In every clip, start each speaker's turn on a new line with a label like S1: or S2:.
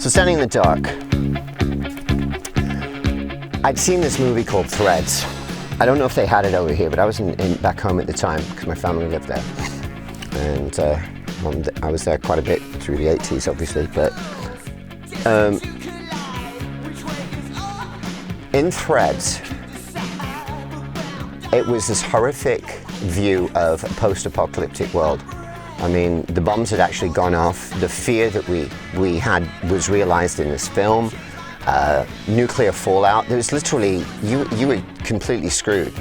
S1: So Standing in the Dark. I'd seen this movie called Threads. I don't know if they had it over here, but I was back home at the time because my family lived there. And I was there quite a bit through the 80s, obviously, but in Threads, it was this horrific view of a post-apocalyptic world. I mean, the bombs had actually gone off. The fear that we had was realized in this film. Nuclear fallout. There was literally, you were completely screwed.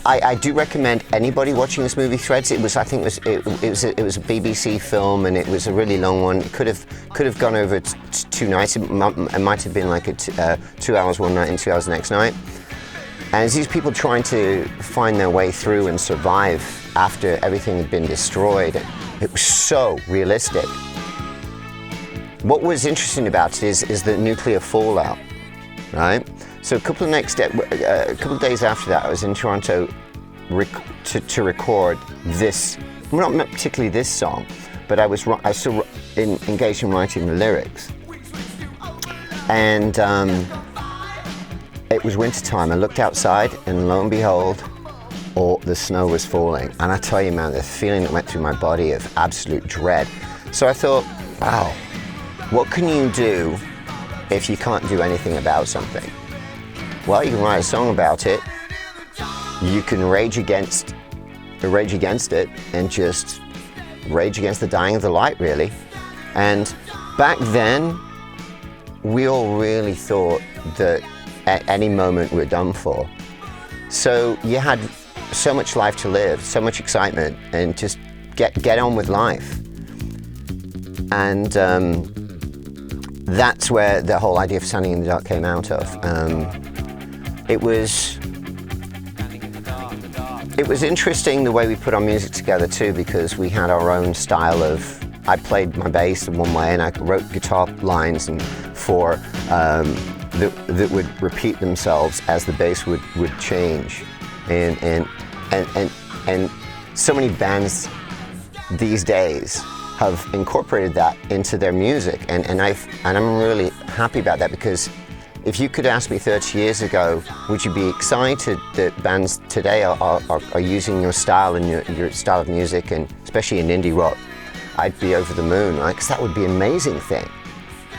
S1: I do recommend anybody watching this movie, Threads. It was a BBC film, and it was a really long one. It could have gone over 2 nights. It might have been like 2 hours one night and 2 hours the next night. And as these people trying to find their way through and survive after everything had been destroyed, it was so realistic. What was interesting about it is the nuclear fallout, right? So a couple of days after that, I was in Toronto to record this, well, not particularly this song, but I was still engaged in writing the lyrics. And it was winter time. I looked outside, and lo and behold, the snow was falling. And I tell you, man, the feeling that went through my body of absolute dread. So I thought, wow, what can you do if you can't do anything about something? Well, you can write a song about it. You can rage against it and just rage against the dying of the light, really. And back then, we all really thought that at any moment we're done for. So you had so much life to live, so much excitement, and just get on with life. And that's where the whole idea for Standing in the Dark came out of. It was interesting the way we put our music together too, because we had our own style of, I played my bass in one way, and I wrote guitar lines that would repeat themselves as the bass would change. And so many bands these days have incorporated that into their music, and I'm really happy about that, because if you could ask me 30 years ago, would you be excited that bands today are using your style and your style of music, and especially in indie rock, I'd be over the moon, right? Because that would be an amazing thing.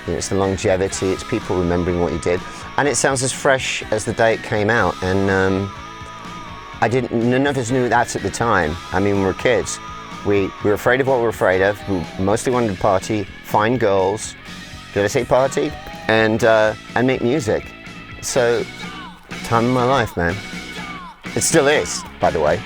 S1: You know, it's the longevity, it's people remembering what you did, and it sounds as fresh as the day it came out. And none of us knew that at the time. I mean, we were kids. We were afraid of what we were afraid of. We mostly wanted to party, find girls. Did I say party? And make music. So, time of my life, man. It still is, by the way.